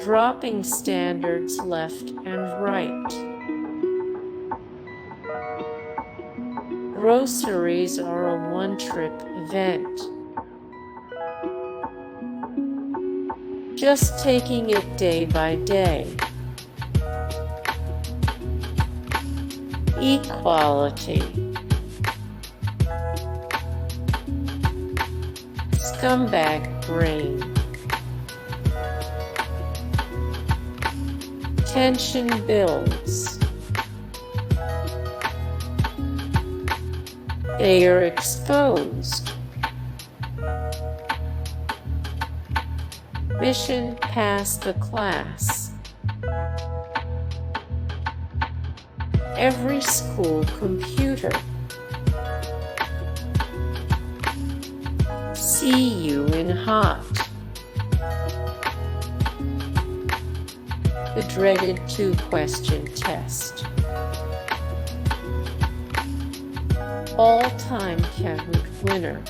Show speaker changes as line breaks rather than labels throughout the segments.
dropping standards left and right. Groceries are a one-trip event. Just taking it day by day. Equality. Scumbag Brain. Tension builds. They are exposed. Mission pass the class. Every school computer. See you in hot. The dreaded 2-question test. All-time Kahoot winner.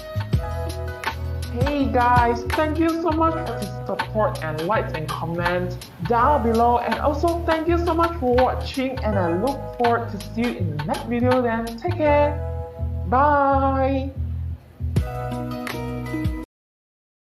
Hey guys, thank you so much for the support and likes and comments down below, and also thank you so much for watching, and I look forward to see you in the next video. Then take care, bye.